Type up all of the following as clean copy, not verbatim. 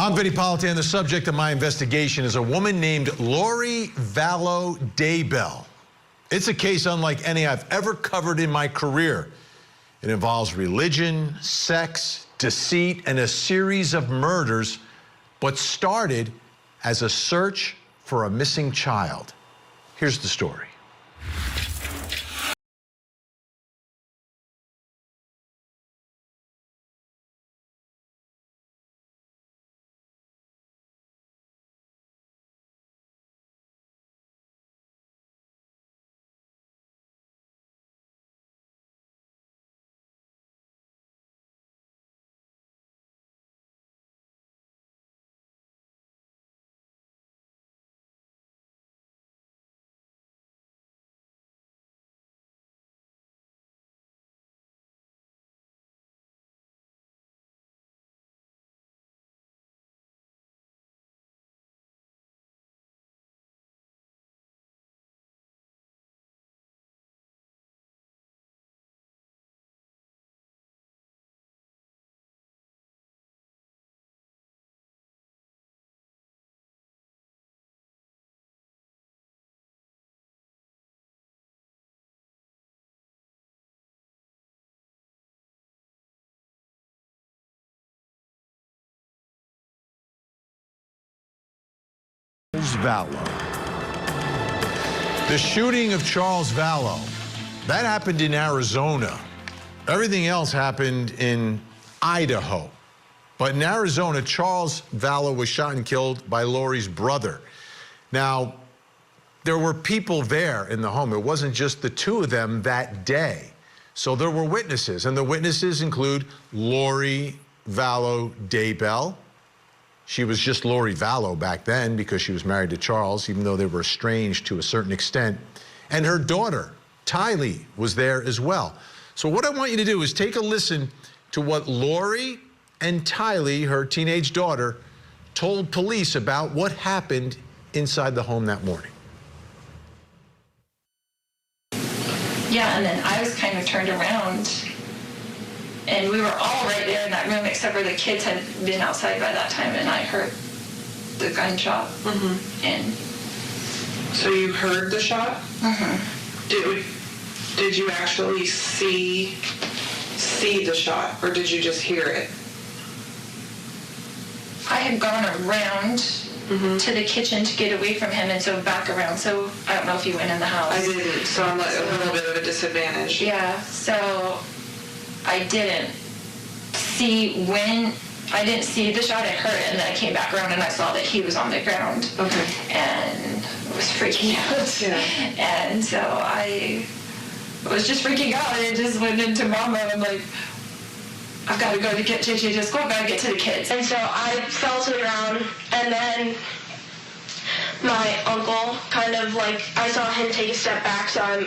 I'm Vinnie Politan. The subject of my investigation is a woman named Lori Vallow. It's a case unlike any I've ever covered in my career. It involves religion, sex, deceit, and a series of murders, but started as a search for a missing child. Here's the story. Vallow. The shooting of Charles Vallow, that happened in Arizona. Everything else happened in Idaho. But in Arizona, Charles Vallow was shot and killed by Lori's brother. Now, there were people there in the home. It wasn't just the two of them that day. So there were witnesses, and the witnesses include Lori Vallow. She was just Lori Vallow back then because she was married to Charles, even though they were estranged to a certain extent. And her daughter, Tylee, was there as well. So what I want you to do is take a listen to what Lori and Tylee, her teenage daughter, told police about what happened inside the home that morning. Yeah, and then I was kind of turned around, and we were all right there in that room except for the kids had been outside by that time, and I heard the gunshot. And so you heard the shot? Did you actually see the shot, or did you just hear it? I had gone around to the kitchen to get away from him, and so back around. So I don't know if he went in the house. I didn't, so I'm like a little bit of a disadvantage. Yeah, so I didn't see the shot. I heard it, and then I came back around and I saw that he was on the ground. Okay. And I was freaking out. Yeah. And so I was just freaking out, and it just went into mama. I'm like, I've got to go to get JJ to school. I've got to get to the kids. And so I fell to the ground, and then my uncle kind of like, I saw him take a step back, so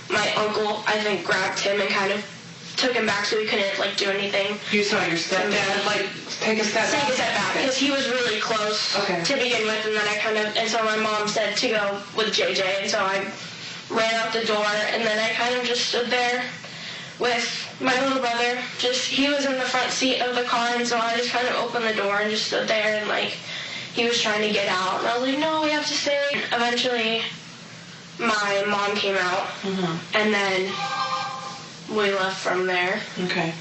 my uncle, I think, grabbed him and kind of took him back so he couldn't like do anything. You saw your stepdad like take a step back? Take a step back, because he was really close to begin with, and then and so my mom said to go with JJ, and so I ran out the door, and then I kind of just stood there with my little brother. He was in the front seat of the car, and so I just kind of opened the door and just stood there, and like he was trying to get out, and I was like, no, we have to stay. Eventually my mom came out, and then we left from there. Okay.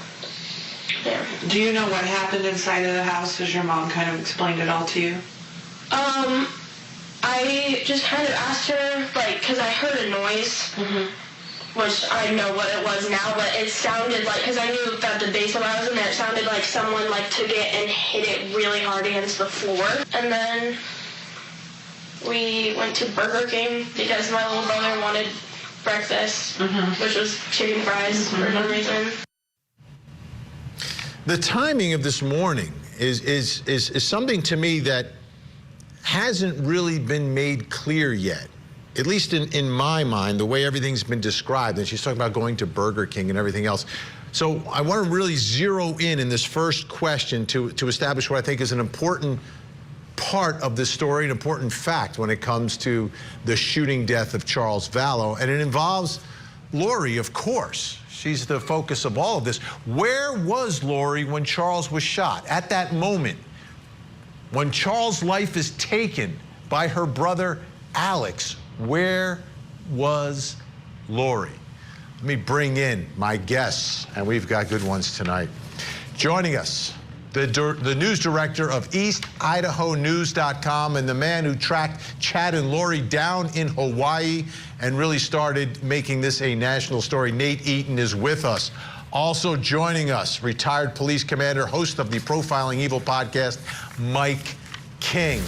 Yeah. Do you know what happened inside of the house? Has your mom kind of explained it all to you? I just kind of asked her, like, because I heard a noise, which I know what it was now, but it sounded like, because I knew that the base of I was in there, it sounded like someone like took it and hit it really hard against the floor. And then we went to Burger King because my little brother wanted breakfast, which was chicken fries for some reason. The timing of this morning is something to me that hasn't really been made clear yet, at least in my mind, the way everything's been described. And she's talking about going to Burger King and everything else. So I want to really zero in this first question to establish what I think is an important part of this story, an important fact when it comes to the shooting death of Charles Vallow. And it involves Lori, of course. She's the focus of all of this. Where was Lori when Charles was shot? At that moment, when Charles' life is taken by her brother, Alex, where was Lori? Let me bring in my guests, and we've got good ones tonight. Joining us, the news director of EastIdahoNews.com and the man who tracked Chad and Lori down in Hawaii and really started making this a national story. Nate Eaton is with us. Also joining us, retired police commander, host of the Profiling Evil podcast, Mike King.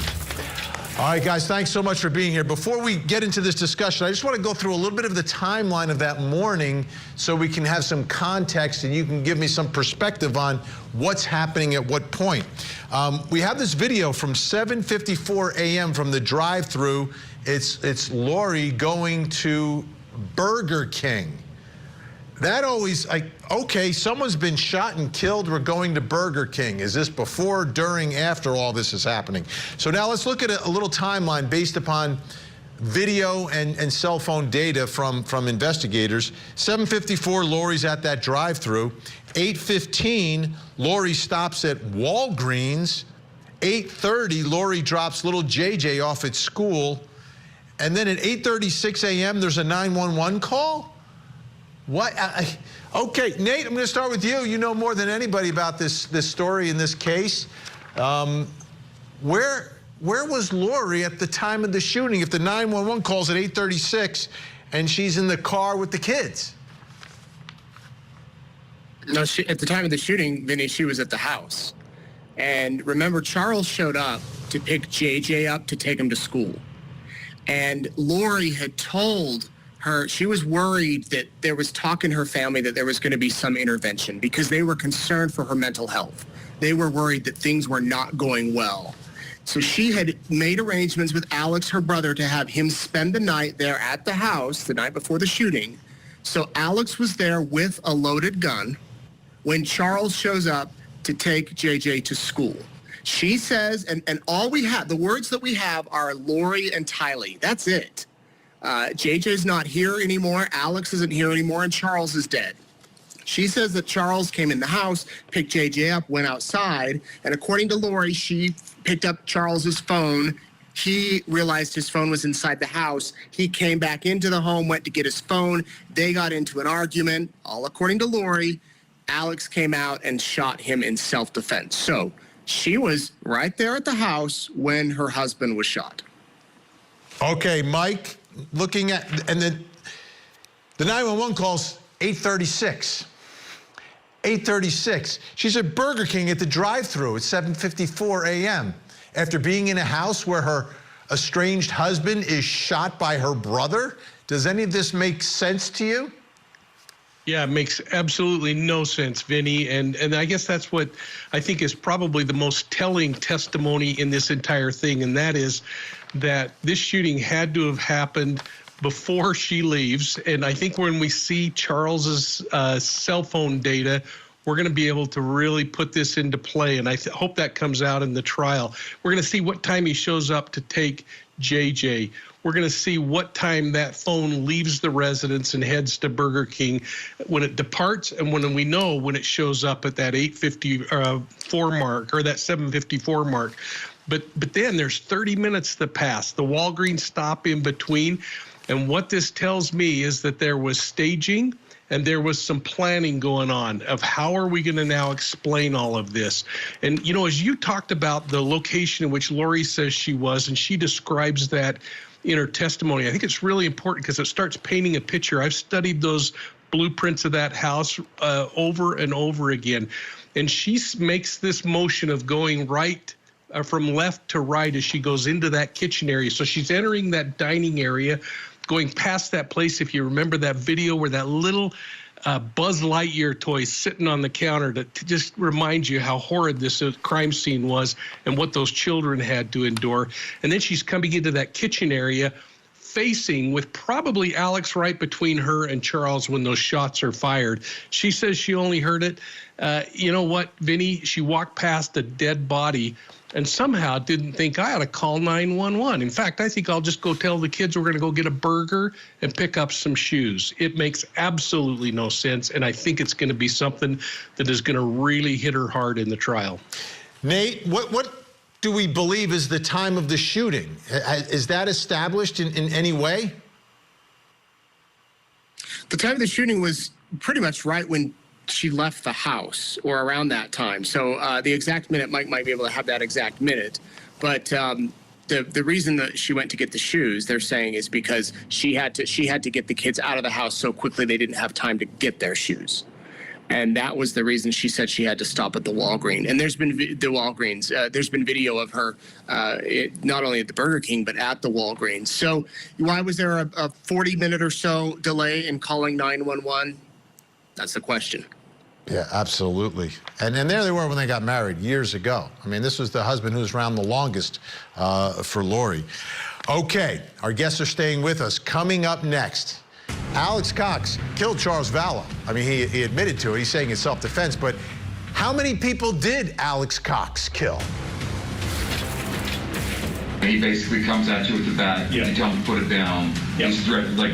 All right, guys, thanks so much for being here. Before we get into this discussion, I just want to go through a little bit of the timeline of that morning so we can have some context and you can give me some perspective on what's happening at what point. We have this video from 7:54 a.m. from the drive-thru. It's Lori going to Burger King. That always, okay, someone's been shot and killed, we're going to Burger King. Is this before, during, after all this is happening? So now let's look at a little timeline based upon video and cell phone data from investigators. 7:54, Lori's at that drive-thru. 8:15, Lori stops at Walgreens. 8:30, Lori drops little JJ off at school. And then at 8:36 a.m., there's a 911 call? What? Okay, Nate, I'm going to start with you. You know more than anybody about this story in this case. Where was Lori at the time of the shooting if the 911 calls at 8:36 and she's in the car with the kids? No, at the time of the shooting, Vinny, she was at the house. And remember, Charles showed up to pick JJ up to take him to school. And Lori had told her, she was worried that there was talk in her family that there was going to be some intervention because they were concerned for her mental health. They were worried that things were not going well. So she had made arrangements with Alex, her brother, to have him spend the night there at the house the night before the shooting. So Alex was there with a loaded gun when Charles shows up to take JJ to school. She says, and all we have, the words that we have are Lori and Tylee. That's it. JJ's not here anymore, Alex isn't here anymore, and Charles is dead. She says that Charles came in the house, picked JJ up, went outside, and according to Lori, she picked up Charles's phone. He realized his phone was inside the house. He came back into the home, went to get his phone. They got into an argument. All according to Lori, Alex came out and shot him in self-defense. So she was right there at the house when her husband was shot. Okay, Mike. Looking at, and then the 911 calls 8:36. 8:36. She's at Burger King at the drive-thru at 7:54 a.m. after being in a house where her estranged husband is shot by her brother. Does any of this make sense to you? Yeah, it makes absolutely no sense, Vinny. And I guess that's what I think is probably the most telling testimony in this entire thing, and that is that this shooting had to have happened before she leaves. And I think when we see Charles's cell phone data, we're going to be able to really put this into play. And I hope that comes out in the trial. We're going to see what time he shows up to take JJ. We're going to see what time that phone leaves the residence and heads to Burger King, when it departs, and when we know when it shows up at that 8:54 mark or that 7:54 mark. But then there's 30 minutes that pass, the Walgreens stop in between. And what this tells me is that there was staging and there was some planning going on of how are we going to now explain all of this. And, you know, as you talked about the location in which Lori says she was, and she describes that in her testimony, I think it's really important because it starts painting a picture. I've studied those blueprints of that house over and over again. And she makes this motion of going right from left to right as she goes into that kitchen area. So she's entering that dining area, going past that place. If you remember that video where that little Buzz Lightyear toy sitting on the counter to just remind you how horrid this crime scene was and what those children had to endure. And then she's coming into that kitchen area facing with probably Alex right between her and Charles when those shots are fired. She says she only heard it. You know what, Vinny? She walked past a dead body and somehow didn't think I ought to call 911. In fact, I think I'll just go tell the kids we're going to go get a burger and pick up some shoes. It makes absolutely no sense, and I think it's going to be something that is going to really hit her hard in the trial. Nate, what do we believe is the time of the shooting? Is that established in any way? The time of the shooting was pretty much right when she left the house or around that time. So the exact minute, Mike might be able to have that exact minute. But the reason that she went to get the shoes, they're saying, is because she had to get the kids out of the house so quickly they didn't have time to get their shoes. And that was the reason she said she had to stop at the Walgreens. And there's been there's been video of her not only at the Burger King, but at the Walgreens. So why was there a 40-minute or so delay in calling 911? That's the question. Yeah, absolutely. And there they were when they got married years ago. I mean, this was the husband who was around the longest for Lori. Okay, our guests are staying with us. Coming up next, Alex Cox killed Charles Vallow. I mean, he admitted to it. He's saying it's self-defense, but how many people did Alex Cox kill? He basically comes at you with the bat. Yeah. You tell him to put it down. Yeah. He's threatened, like,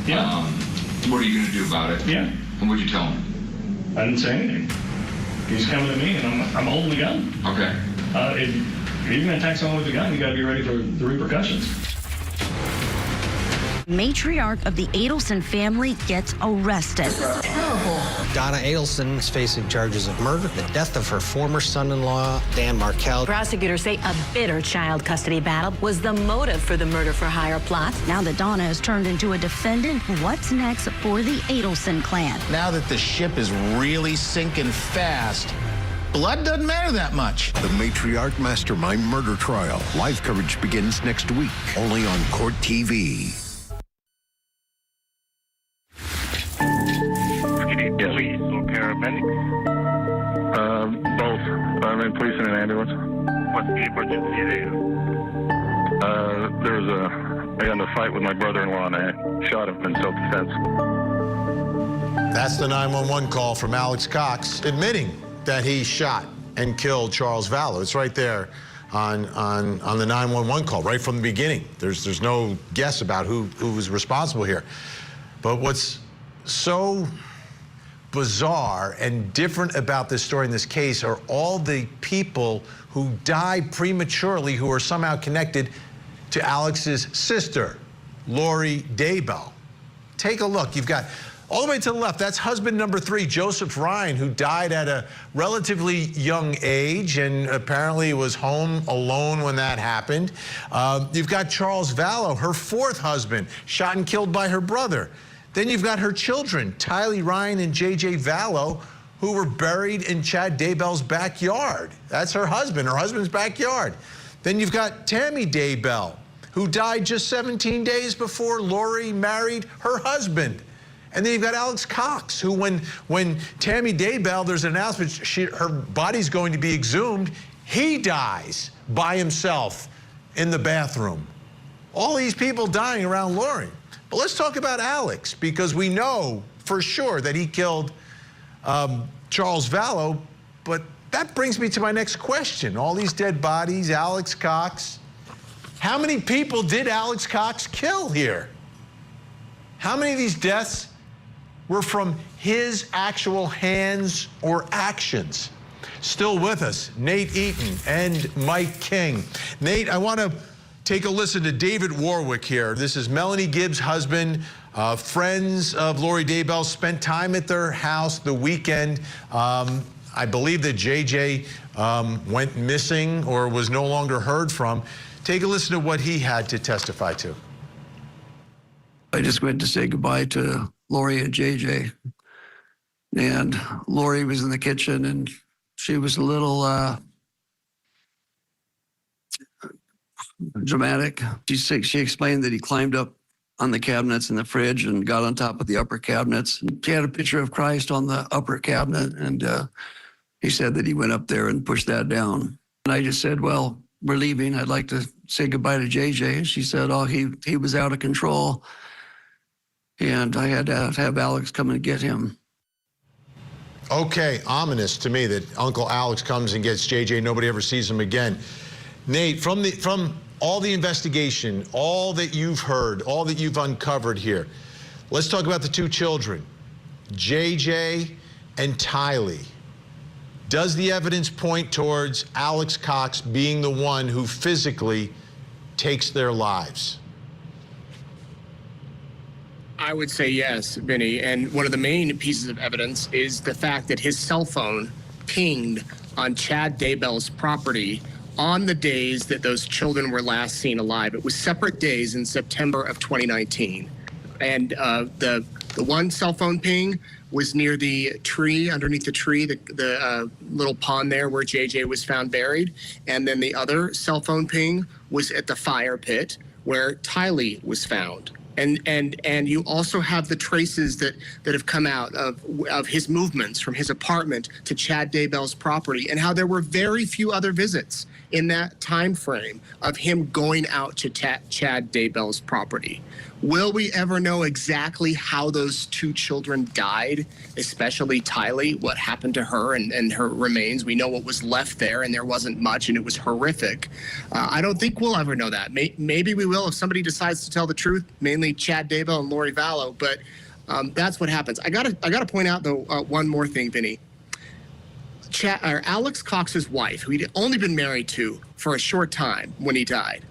Yeah. what are you going to do about it? Yeah. And what'd you tell him? I didn't say anything. He's coming at me, and I'm holding the gun. Okay. If you're going to attack someone with a gun, you got to be ready for the repercussions. Matriarch of the Adelson family gets arrested. Donna Adelson is facing charges of murder, the death of her former son-in-law, Dan Markell. Prosecutors say a bitter child custody battle was the motive for the murder-for-hire plot. Now that Donna has turned into a defendant, what's next for the Adelson clan? Now that the ship is really sinking fast, blood doesn't matter that much. The Matriarch Mastermind murder trial. Live coverage begins next week, only on Court TV. Police or paramedics? Both. I'm in police and an ambulance. What's the emergency there? I got in a fight with my brother-in-law and I shot him in self-defense. That's the 911 call from Alex Cox admitting that he shot and killed Charles Vallow. It's right there on the 911 call, right from the beginning. There's no guess about who was responsible here. But what's so bizarre and different about this story in this case are all the people who died prematurely who are somehow connected to Alex's sister, Lori Vallow. Take a look. You've got all the way to the left, that's husband number 3, Joseph Ryan, who died at a relatively young age and apparently was home alone when that happened. You've got Charles Vallow, her 4th husband, shot and killed by her brother. Then you've got her children, Tylee Ryan and J.J. Vallow, who were buried in Chad Daybell's backyard. That's her husband's backyard. Then you've got Tammy Daybell, who died just 17 days before Lori married her husband. And then you've got Alex Cox, who when Tammy Daybell, there's an announcement, her body's going to be exhumed, he dies by himself in the bathroom. All these people dying around Lori. But let's talk about Alex, because we know for sure that he killed Charles Vallow. But that brings me to my next question. All these dead bodies, Alex Cox. How many people did Alex Cox kill here? How many of these deaths were from his actual hands or actions? Still with us, Nate Eaton and Mike King. Nate, I want to take a listen to David Warwick here. This is Melanie Gibbs' husband. Friends of Lori Daybell spent time at their house the weekend. I believe that JJ went missing or was no longer heard from. Take a listen to what he had to testify to. I just went to say goodbye to Lori and JJ. And Lori was in the kitchen and she was a little dramatic. She explained that he climbed up on the cabinets in the fridge and got on top of the upper cabinets. And she had a picture of Christ on the upper cabinet, and he said that he went up there and pushed that down. And I just said, well, we're leaving. I'd like to say goodbye to JJ. And she said, oh, he was out of control. And I had to have Alex come and get him. Okay, ominous to me that Uncle Alex comes and gets JJ. Nobody ever sees him again. Nate, from all the investigation, all that you've heard, all that you've uncovered here, let's talk about the 2 children, JJ and Tylee. Does the evidence point towards Alex Cox being the one who physically takes their lives? I would say yes, Vinny. And one of the main pieces of evidence is the fact that his cell phone pinged on Chad Daybell's property on the days that those children were last seen alive. It was separate days in September of 2019. And the one cell phone ping was near the tree, underneath the tree, the little pond there where JJ was found buried. And then the other cell phone ping was at the fire pit where Tylee was found. And you also have the traces that have come out of his movements from his apartment to Chad Daybell's property, and how there were very few other visits in that time frame of him going out to Chad Daybell's property. Will we ever know exactly how those two children died, especially Tylee, what happened to her and her remains? We know what was left there, and there wasn't much, and it was horrific. I don't think we'll ever know that. Maybe we will if somebody decides to tell the truth, mainly Chad Daybell and Lori Vallow, but that's what happens. I gotta point out, though, one more thing, Vinny. Alex Cox's wife, who he'd only been married to for a short time when he died,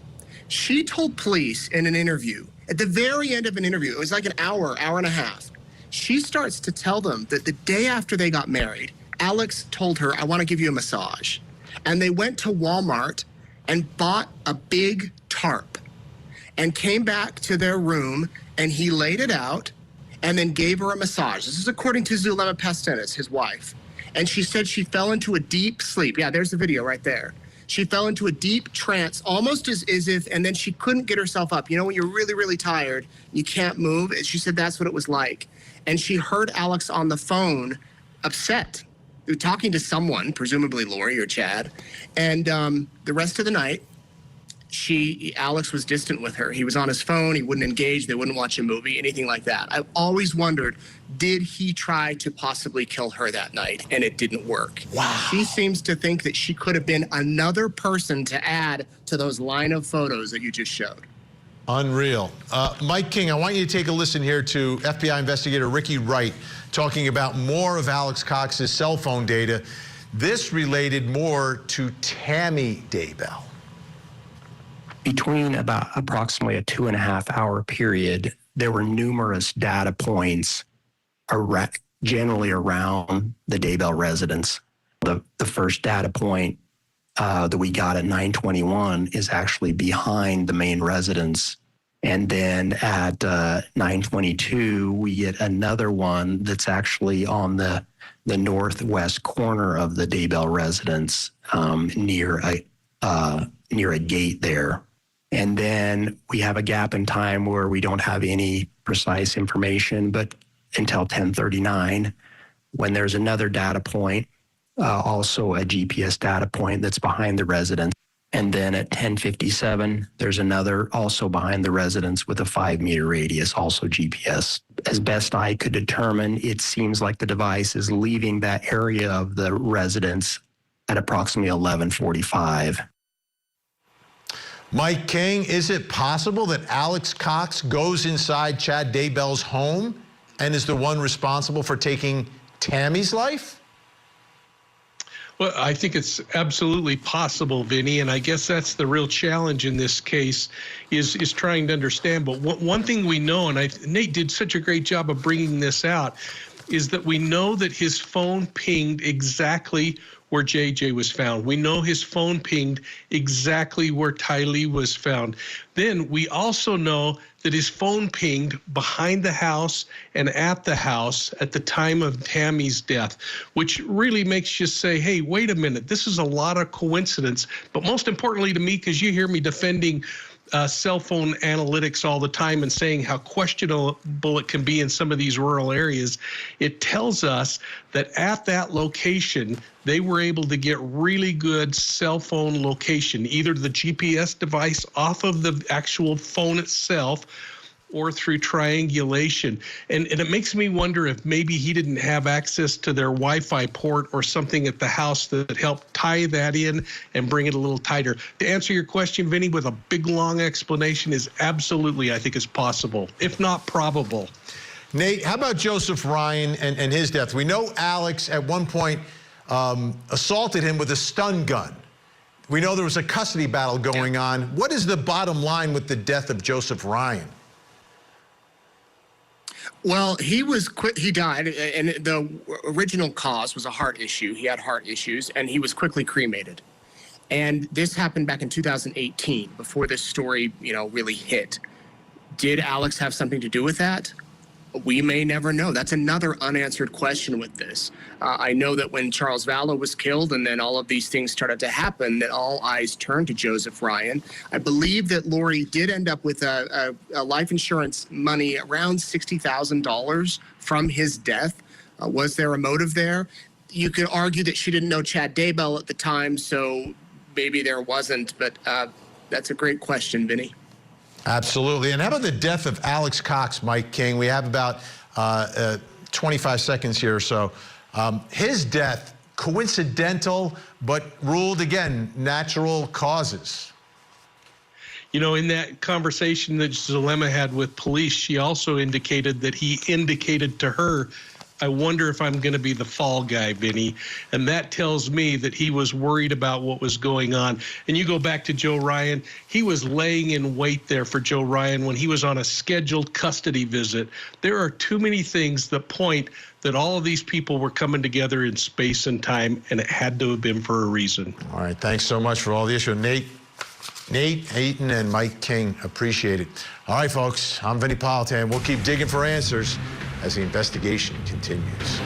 she told police in an interview, at the very end of an interview, it was like an hour and a half, she starts to tell them that the day after they got married, Alex told her, "I want to give you a massage." And they went to Walmart and bought a big tarp and came back to their room, and he laid it out and then gave her a massage. This is according to Zulema Pastenis, his wife. And she said she fell into a deep sleep. Yeah, there's the video right there. She fell into a deep trance, almost as if, and then she couldn't get herself up. You know, when you're really, really tired, you can't move. She said that's what it was like. And she heard Alex on the phone, upset, talking to someone, presumably Lori or Chad. And the rest of the night, Alex was distant with her. He was on his phone. He wouldn't engage. They wouldn't watch a movie, anything like that. I've always wondered, did he try to possibly kill her that night? And it didn't work. Wow. She seems to think that she could have been another person to add to those line of photos that you just showed. Unreal. Mike King, I want you to take a listen here to FBI investigator Ricky Wright talking about more of Alex Cox's cell phone data. This related more to Tammy Daybell. Between about approximately a 2.5-hour period, there were numerous data points generally around the Daybell residence. The first data point that we got at 9:21 is actually behind the main residence. And then at 9:22, we get another one that's actually on the northwest corner of the Daybell residence, near a gate there. And then we have a gap in time where we don't have any precise information, but until 10:39, when there's another data point, also a GPS data point that's behind the residence. And then at 10:57, there's another also behind the residence with a 5-meter radius, also GPS. As best I could determine, it seems like the device is leaving that area of the residence at approximately 11:45. Mike King, is it possible that Alex Cox goes inside Chad Daybell's home and is the one responsible for taking Tammy's life? Well, I think it's absolutely possible, Vinny, and I guess that's the real challenge in this case is trying to understand. But one thing we know, and Nate did such a great job of bringing this out, is that we know that his phone pinged exactly where JJ was found. We know his phone pinged exactly where Tylee was found. Then we also know that his phone pinged behind the house and at the house at the time of Tammy's death, which really makes you say, hey, wait a minute, this is a lot of coincidence. But most importantly to me, because you hear me defending cell phone analytics all the time and saying how questionable it can be in some of these rural areas, it tells us that at that location, they were able to get really good cell phone location, either the GPS device off of the actual phone itself or through triangulation. And it makes me wonder if maybe he didn't have access to their Wi-Fi port or something at the house that helped tie that in and bring it a little tighter. To answer your question, Vinny, with a big, long explanation is absolutely, I think, is possible, if not probable. Nate, how about Joseph Ryan and his death? We know Alex at one point assaulted him with a stun gun. We know there was a custody battle going on. What is the bottom line with the death of Joseph Ryan? Well, he died, and the original cause was a heart issue. He had heart issues, and he was quickly cremated. And this happened back in 2018, before this story, really hit. Did Alex have something to do with that? We may never know. That's another unanswered question with this. I know that when Charles Vallow was killed and then all of these things started to happen, that all eyes turned to Joseph Ryan. I believe that Lori did end up with a life insurance money around $60,000 from his death. Was there a motive there? You could argue that she didn't know Chad Daybell at the time, so maybe there wasn't, but that's a great question, Vinnie. Absolutely. And how about the death of Alex Cox, Mike King? We have about 25 seconds here or so. His death, coincidental, but ruled, again, natural causes. In that conversation that Zulema had with police, she also indicated that he indicated to her, I wonder if I'm going to be the fall guy, Vinny. And that tells me that he was worried about what was going on. And you go back to Joe Ryan, he was laying in wait there for Joe Ryan when he was on a scheduled custody visit. There are too many things that point that all of these people were coming together in space and time, and it had to have been for a reason. All right, thanks so much for all the issue. Nate, Eaton, and Mike King, appreciate it. All right, folks, I'm Vinnie Politan. We'll keep digging for answers as the investigation continues.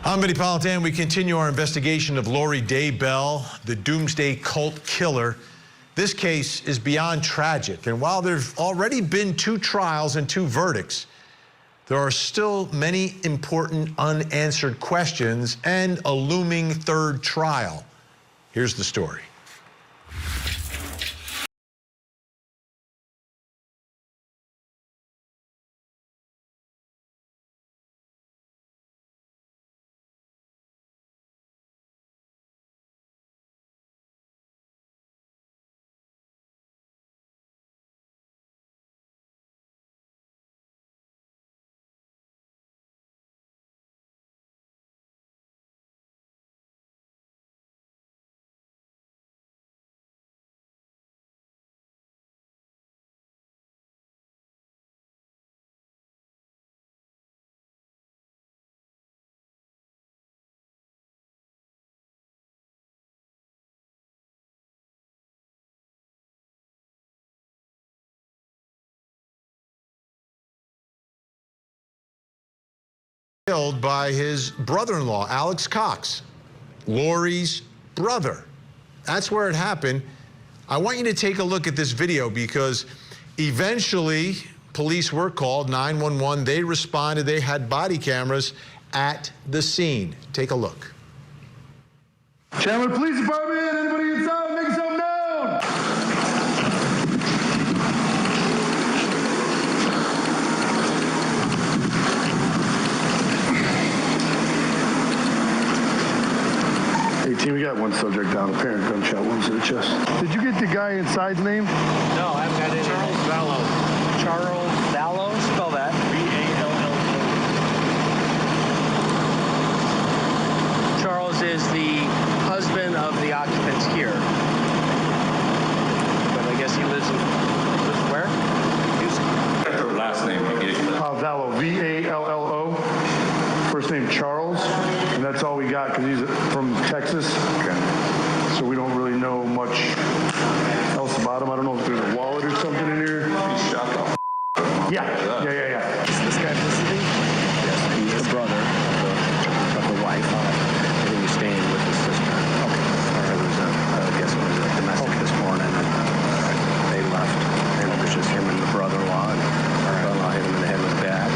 I'm Vinnie Politan. We continue our investigation of Lori Daybell, the doomsday cult killer. This case is beyond tragic, and while there's already been 2 trials and 2 verdicts, there are still many important unanswered questions and a looming 3rd trial. Here's the story. Killed by his brother-in-law, Alex Cox, Lori's brother. That's where it happened. I want you to take a look at this video because eventually police were called, 911. They responded. They had body cameras at the scene. Take a look. Chandler Police Department, anybody inside, make yourself known. Team, we got one subject down, apparent gunshot wounds to the chest. Did you get the guy inside's name? No, I haven't got it. Charles Vallow. Charles Vallow? Spell that. V-A-L-L-O. Charles is the husband of the occupants here. But I guess he lives where? Her last name you gave me. Vallow, V-A-L-L-O. First name Charles, and that's all we got because he's from Texas. Okay. So we don't really know much else about him. I don't know if there's a wallet or something in here. He's shot the Yeah. Is this guy visiting? Yes, he is the brother of the wife. And he was staying with his sister. Okay. There was I guess it was a domestic this morning, and they left. And it was just him and the brother-in-law. And the brother-in-law hit him in the head with a bat.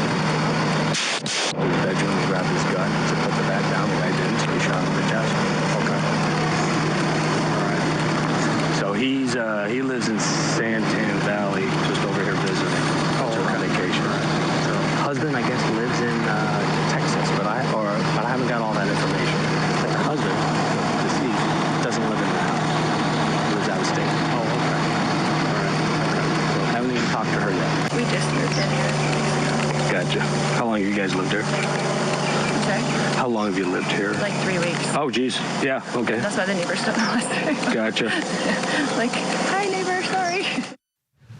To his bedroom, he grabbed his gun to put the bat down. The guy didn't, so he shot him in the chest. Okay. All right. So he lives in Santan Valley, just over here visiting. Oh, on vacation. So here? Sorry? How long have you lived here? Like 3 weeks. Oh, geez. Yeah, okay. That's why the neighbors don't know us. Gotcha. Like, hi, neighbor, sorry.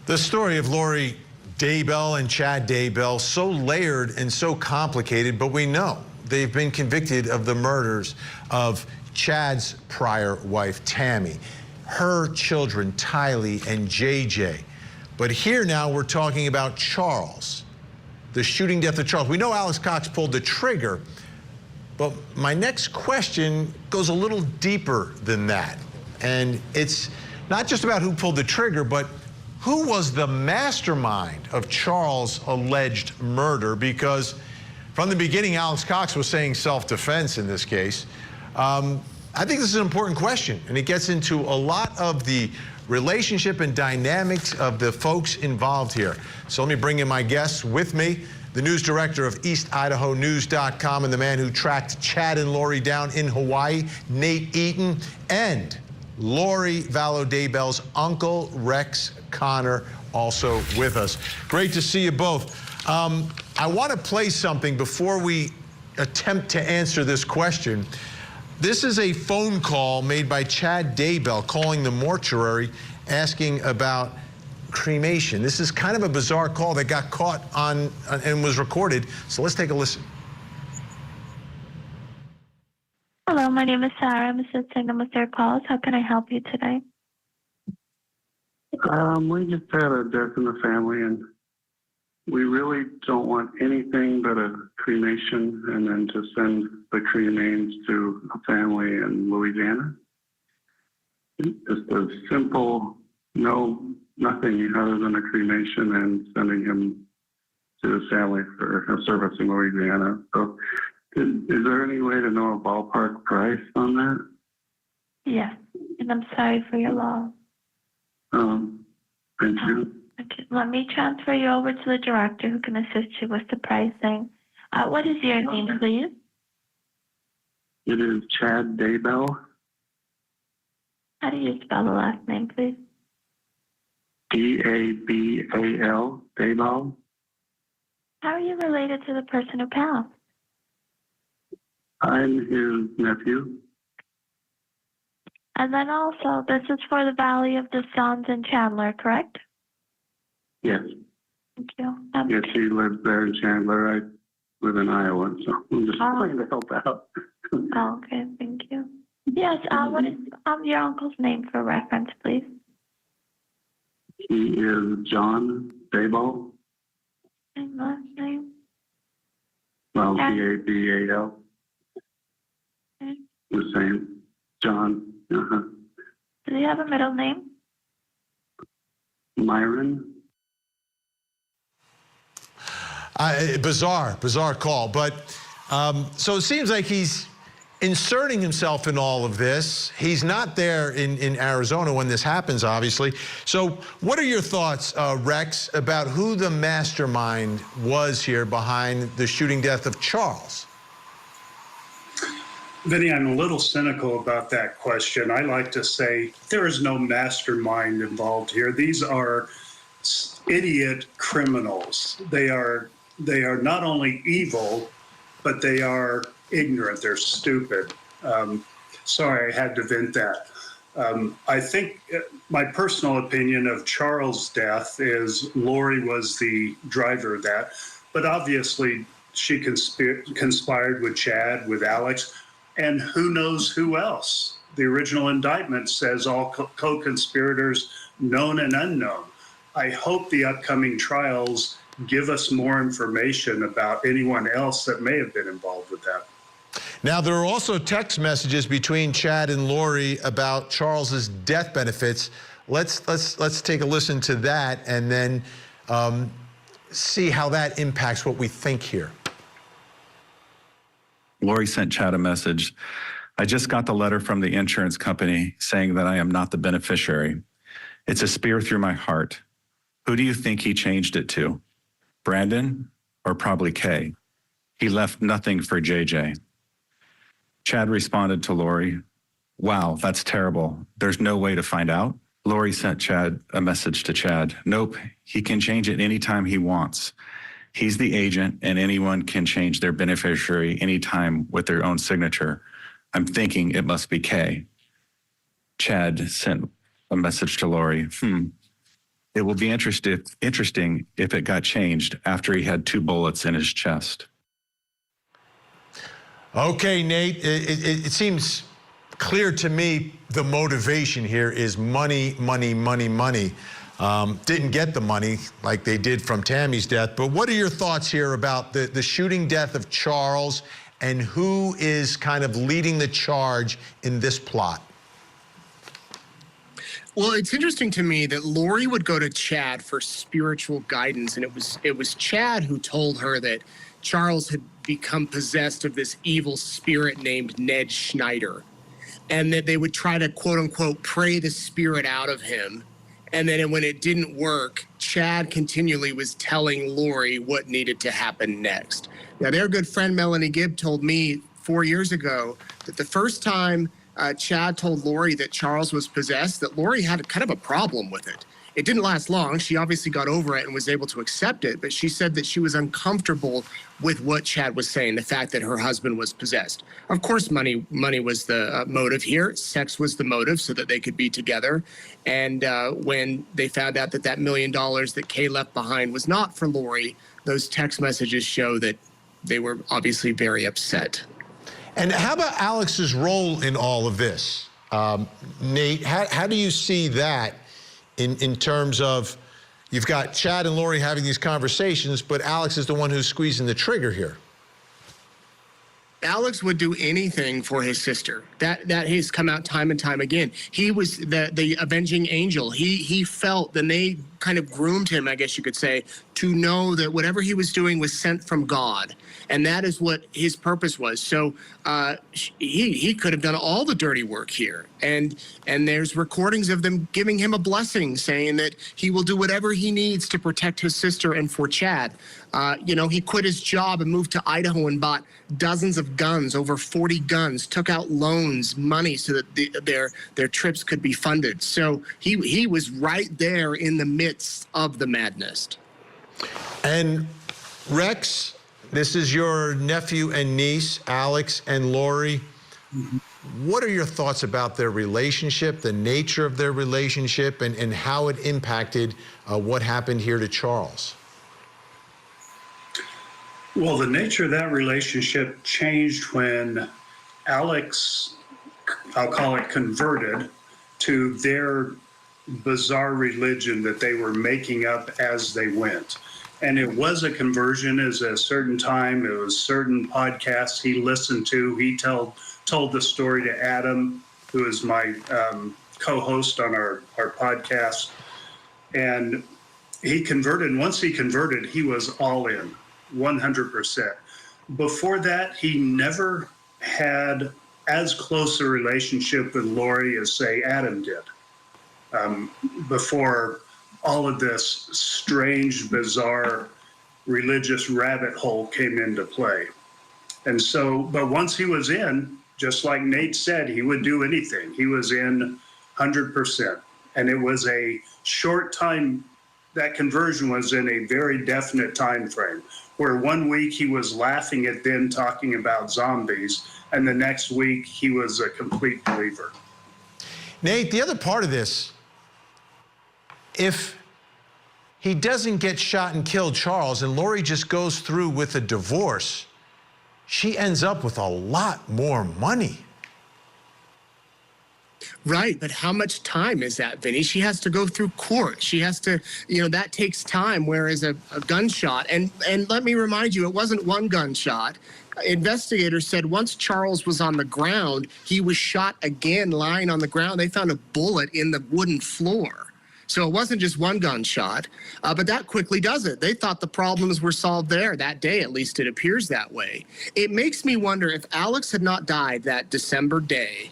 The story of Lori Daybell and Chad Daybell, so layered and so complicated, but we know they've been convicted of the murders of Chad's prior wife, Tammy, her children, Tylee and JJ. But here now we're talking about Charles, the shooting death of Charles. We know Alex Cox pulled the trigger, but my next question goes a little deeper than that. And it's not just about who pulled the trigger, but who was the mastermind of Charles' alleged murder? Because from the beginning, Alex Cox was saying self-defense in this case. I think this is an important question, and it gets into a lot of the relationship and dynamics of the folks involved here. So let me bring in my guests with me, the news director of EastIdahoNews.com and the man who tracked Chad and Lori down in Hawaii, Nate Eaton, and Lori Vallow Daybell's uncle, Rex Connor, also with us. Great to see you both. I want to play something before we attempt to answer this question. This is a phone call made by Chad Daybell calling the mortuary asking about cremation. This is kind of a bizarre call that got caught on and was recorded. So let's take a listen. Hello, my name is Sarah. I'm assisting with your calls. How can I help you today? We just had a death in the family, and we really don't want anything but a cremation and then to send the cremains to a family in Louisiana. Just a simple, nothing other than a cremation and sending him to his family for a service in Louisiana. So is there any way to know a ballpark price on that? Yes, and I'm sorry for your loss. Thank you. Okay, let me transfer you over to the director who can assist you with the pricing. What is your name, please? It is Chad Daybell. How do you spell the last name, please? Dabbal, Daybell. How are you related to the person who passed? I'm his nephew. And then also, this is for the Valley of the Suns in Chandler, correct? Yes. Thank you. Yes, he lives there in Chandler. I live in Iowa, so I'm just trying to help out. Oh, okay, thank you. Yes, what is your uncle's name for reference, please? He is John Dayball. And last name? Well, Dabbal. Okay. The same. John. Do you have a middle name? Myron. Bizarre call. But so it seems like he's inserting himself in all of this. He's not there in Arizona when this happens, obviously. So what are your thoughts, Rex, about who the mastermind was here behind the shooting death of Charles? Vinnie, I'm a little cynical about that question. I like to say there is no mastermind involved here. These are idiot criminals. They are not only evil, but they are ignorant. They're stupid. Sorry, I had to vent that. I think my personal opinion of Charles' death is Lori was the driver of that, but obviously she conspired with Chad, with Alex, and who knows who else. The original indictment says all co-conspirators known and unknown. I hope the upcoming trials give us more information about anyone else that may have been involved with that. Now, there are also text messages between Chad and Lori about Charles's death benefits. Let's take a listen to that and then see how that impacts what we think here. Lori sent Chad a message. I just got the letter from the insurance company saying that I am not the beneficiary. It's a spear through my heart. Who do you think he changed it to? Brandon or probably Kay? He left nothing for JJ. Chad responded to Lori, wow, that's terrible. There's no way to find out? Lori sent Chad a message to Chad. Nope, he can change it anytime he wants. He's the agent, and anyone can change their beneficiary anytime with their own signature. I'm thinking it must be Kay. Chad sent a message to Lori. It will be interesting if it got changed after he had 2 bullets in his chest. Okay, Nate, it seems clear to me the motivation here is money, money, money, money. Didn't get the money like they did from Tammy's death, but what are your thoughts here about the shooting death of Charles and who is kind of leading the charge in this plot? Well, it's interesting to me that Lori would go to Chad for spiritual guidance, and it was Chad who told her that Charles had become possessed of this evil spirit named Ned Schneider, and that they would try to, quote unquote, pray the spirit out of him. And then when it didn't work, Chad continually was telling Lori what needed to happen next. Now, their good friend Melanie Gibb told me 4 years ago that the first time Chad told Lori that Charles was possessed, that Lori had kind of a problem with it. It didn't last long. She obviously got over it and was able to accept it, but she said that she was uncomfortable with what Chad was saying, the fact that her husband was possessed. Of course, money was the motive here. Sex was the motive so that they could be together. And when they found out that $1 million that Kay left behind was not for Lori, those text messages show that they were obviously very upset. And how about Alex's role in all of this? Nate, how do you see that in terms of, you've got Chad and Lori having these conversations, but Alex is the one who's squeezing the trigger here? Alex would do anything for his sister. That has come out time and time again. He was the avenging angel. He felt, and they kind of groomed him, I guess you could say, to know that whatever he was doing was sent from God. And that is what his purpose was. So he could have done all the dirty work here. And there's recordings of them giving him a blessing, saying that he will do whatever he needs to protect his sister and for Chad. He quit his job and moved to Idaho and bought dozens of guns, over 40 guns, took out loans, money so that their trips could be funded. So he was right there in the midst of the madness. And Rex, this is your nephew and niece, Alex and Lori. What are your thoughts about their relationship, the nature of their relationship, and how it impacted what happened here to Charles? Well, the nature of that relationship changed when Alex, I'll call it, converted to their bizarre religion that they were making up as they went. And it was a conversion at a certain time. It was certain podcasts he listened to. He told the story to Adam, who is my co-host on our podcast. And he converted. And once he converted, he was all in, 100%. Before that, he never had as close a relationship with Lori as, say, Adam did. Before all of this strange, bizarre religious rabbit hole came into play. And so, but once he was in, just like Nate said, he would do anything. He was in 100%. And it was a short time, that conversion was in a very definite time frame, where 1 week he was laughing at them talking about zombies, and the next week he was a complete believer. Nate, the other part of this, if he doesn't get shot and killed Charles and Lori just goes through with a divorce, she ends up with a lot more money. Right, but how much time is that, Vinny? She has to go through court. She has to, that takes time, whereas a gunshot, and let me remind you, it wasn't one gunshot. Investigators said once Charles was on the ground, he was shot again lying on the ground. They found a bullet in the wooden floor. So it wasn't just one gunshot, but that quickly does it. They thought the problems were solved there that day, at least it appears that way. It makes me wonder if Alex had not died that December day,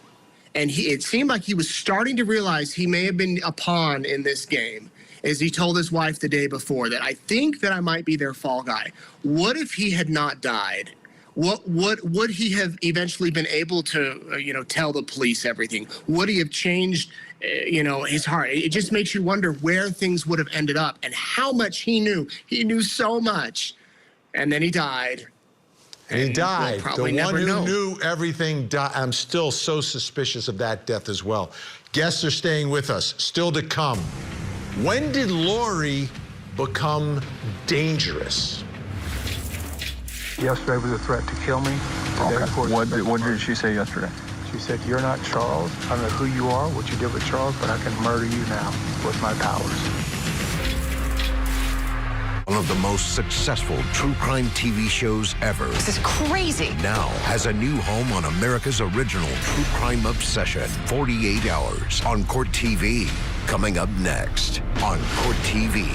and it seemed like he was starting to realize he may have been a pawn in this game, as he told his wife the day before, that I think that I might be their fall guy. What if he had not died? What would he have eventually been able to, tell the police everything? Would he have changed, his heart? It just makes you wonder where things would have ended up and how much he knew. He knew so much. And then he died. And he died. We'll probably the one never who know. knew everything died. I'm still so suspicious of that death as well. Guests are staying with us. Still to come. When did Lori become dangerous? Yesterday was a threat to kill me. Okay. What did she say yesterday? She said, "You're not Charles. I don't know who you are, what you did with Charles, but I can murder you now with my powers." One of the most successful true crime TV shows ever. This is crazy. Now has a new home on America's original true crime obsession, 48 Hours on Court TV. Coming up next on Court TV.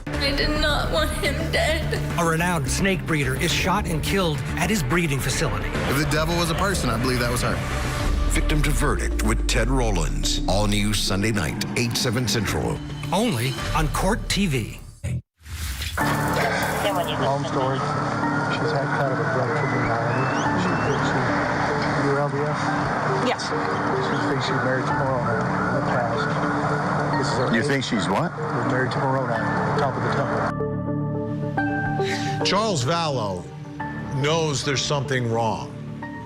I did not want him dead. A renowned snake breeder is shot and killed at his breeding facility. If the devil was a person, I believe that was her. Victim to Verdict with Ted Rollins. All new Sunday night, 8/7 Central. Only on Court TV. Long story. She's had kind of a break from reality. She thinks you're LDS? Yes. She thinks she's married to Moroni in the past. This is her You think she's what? was married to Moroni, top of the temple. Charles Vallow knows there's something wrong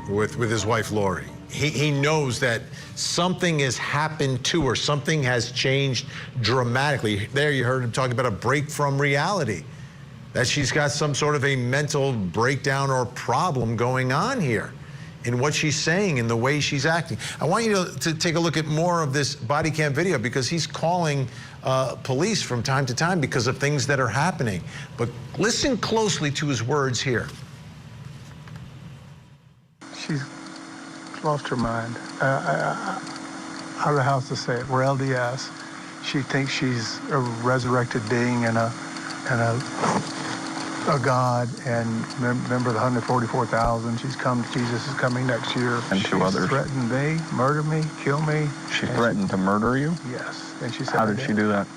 with his wife, Lori. He knows that something has happened to her. Something has changed dramatically. There you heard him talking about a break from reality, that she's got some sort of a mental breakdown or problem going on here in what she's saying and the way she's acting. I want you to take a look at more of this body cam video because he's calling police from time to time because of things that are happening. But listen closely to his words here. She's lost her mind. I don't know how else to say it. We're LDS. She thinks she's a resurrected being and a god, and member of the 144,000. Jesus is coming next year. And two others. She threatened me, murder me, kill me. She threatened to murder you? Yes. And she said, How did she do that?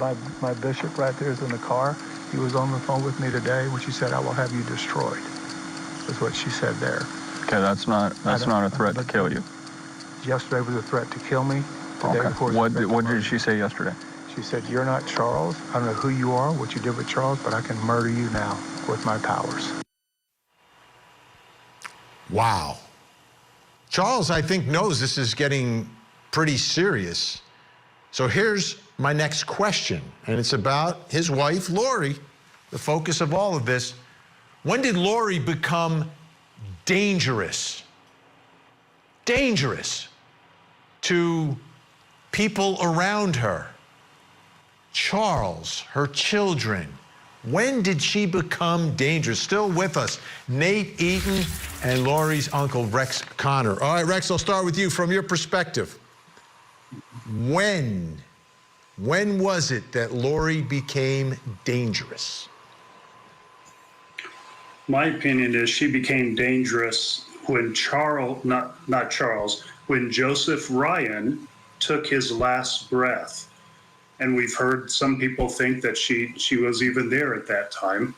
My bishop right there is in the car. He was on the phone with me today when she said, "I will have you destroyed." That's what she said there. Okay, that's not a threat to kill you. Yesterday was a threat to kill me. Today, Okay. of course, What did she say yesterday? She said, "You're not Charles. I don't know who you are, what you did with Charles, but I can murder you now with my powers." Wow. Charles, I think, knows this is getting pretty serious. So here's my next question, and it's about his wife, Lori, the focus of all of this. When did Lori become dangerous? Dangerous to people around her. Charles, her children. When did she become dangerous? Still with us, Nate Eaton and Lori's uncle, Rex Connor. All right, Rex, I'll start with you from your perspective. When was it that Lori became dangerous? My opinion is she became dangerous when when Joseph Ryan took his last breath. And we've heard some people think that she was even there at that time.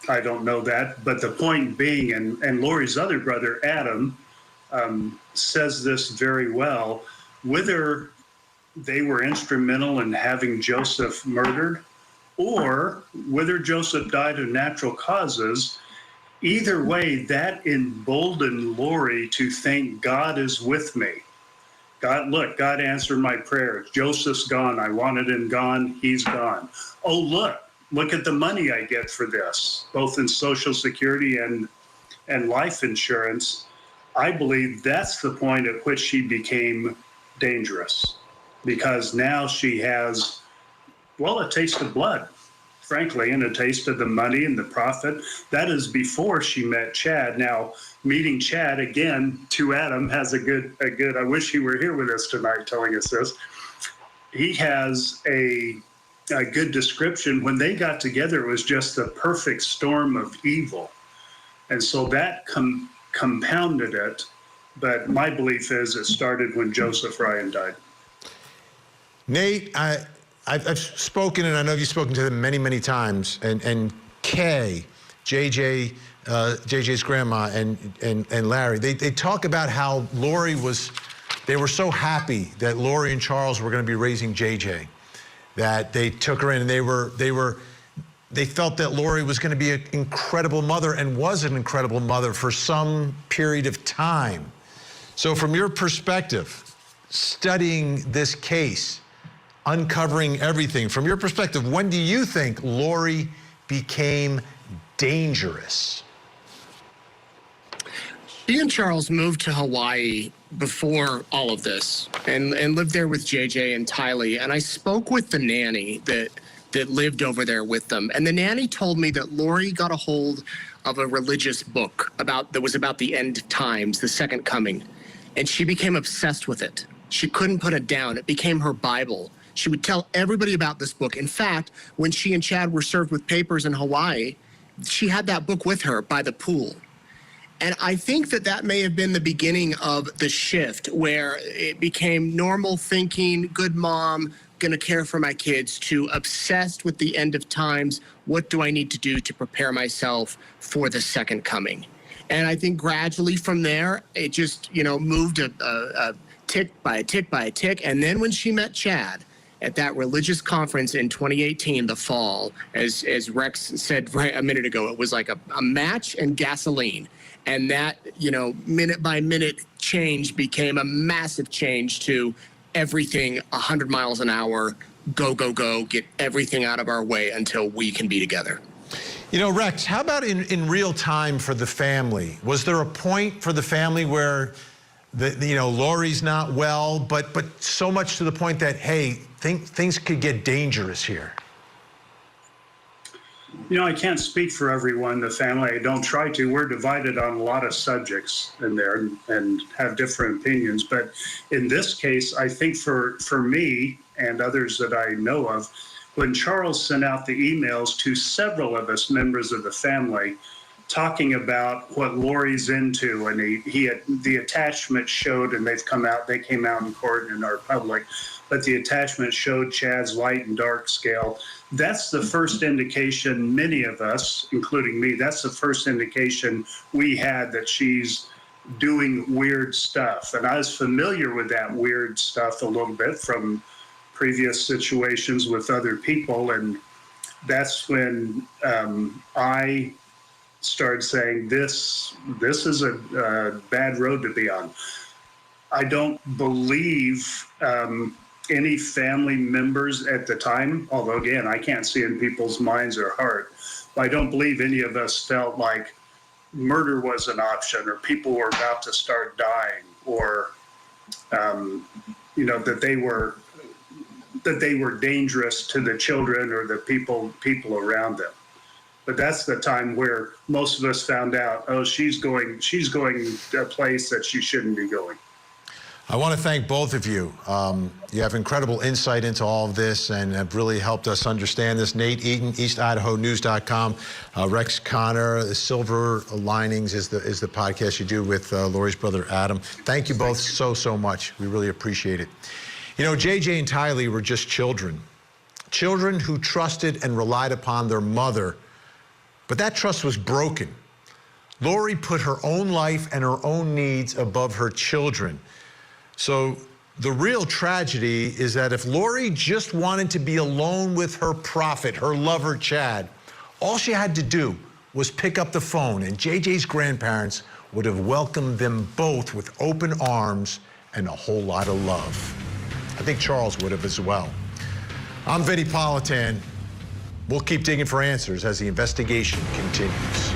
I don't know that. But the point being, and Lori's other brother, Adam, says this very well, whether they were instrumental in having Joseph murdered or whether Joseph died of natural causes, either way, that emboldened Lori to think God is with me. God answered my prayers. Joseph's gone. I wanted him gone. He's gone. Oh, look at the money I get for this, both in Social Security and life insurance. I believe that's the point at which she became dangerous, because now she has, a taste of blood, frankly, and a taste of the money and the profit. That is before she met Chad. Now, meeting Chad again, to Adam, has a good, I wish he were here with us tonight telling us this. He has a good description. When they got together, it was just the perfect storm of evil. And so that compounded it. But my belief is it started when Joseph Ryan died. Nate, I've spoken, and I know you've spoken to them many, many times, and Kay, JJ's grandma, and Larry, they talk about how they were so happy that Lori and Charles were going to be raising JJ, that they took her in, and they were they felt that Lori was going to be an incredible mother and was an incredible mother for some period of time. So from your perspective, studying this case, uncovering everything, from your perspective, when do you think Lori became dangerous? She and Charles moved to Hawaii before all of this and lived there with JJ and Tylee. And I spoke with the nanny that lived over there with them. And the nanny told me that Lori got a hold of a religious book that was about the end times, the second coming. And she became obsessed with it. She couldn't put it down. It became her Bible. She would tell everybody about this book. In fact, when she and Chad were served with papers in Hawaii, she had that book with her by the pool. And I think that may have been the beginning of the shift where it became normal thinking, good mom, going to care for my kids, to obsessed with the end of times. What do I need to do to prepare myself for the second coming? And I think gradually from there, it just, moved a tick by a tick by a tick. And then when she met Chad at that religious conference in 2018, the fall, as Rex said right a minute ago, it was like a match and gasoline. And that, minute by minute change became a massive change to everything 100 miles an hour, go, go, go, get everything out of our way until we can be together. Rex, how about in real time for the family? Was there a point for the family where Lori's not well, but so much to the point that, hey, things could get dangerous here? I can't speak for everyone in the family. I don't try to. We're divided on a lot of subjects in there and have different opinions. But in this case, I think for me and others that I know of, when Charles sent out the emails to several of us members of the family talking about what Lori's into, and the attachment showed, and they came out in court and are public, but the attachment showed Chad's light and dark scale. That's the first indication, many of us, including me, that's the first indication we had that she's doing weird stuff. And I was familiar with that weird stuff a little bit from previous situations with other people. And that's when I started saying, this is a bad road to be on. I don't believe any family members at the time, although again, I can't see in people's minds or heart, but I don't believe any of us felt like murder was an option or people were about to start dying or, that they were dangerous to the children or the people around them. But that's the time where most of us found out, oh, she's going to a place that she shouldn't be going. I want to thank both of you. You have incredible insight into all of this and have really helped us understand this. Nate Eaton, EastIdahoNews.com. Rex Connor, Silver Linings is the podcast you do with Lori's brother Adam. Thank you both so much. We really appreciate it. JJ and Tylee were just children who trusted and relied upon their mother, but that trust was broken. Lori put her own life and her own needs above her children. So the real tragedy is that if Lori just wanted to be alone with her prophet, her lover, Chad, all she had to do was pick up the phone, and JJ's grandparents would have welcomed them both with open arms and a whole lot of love. I think Charles would have as well. I'm Vinnie Politan. We'll keep digging for answers as the investigation continues.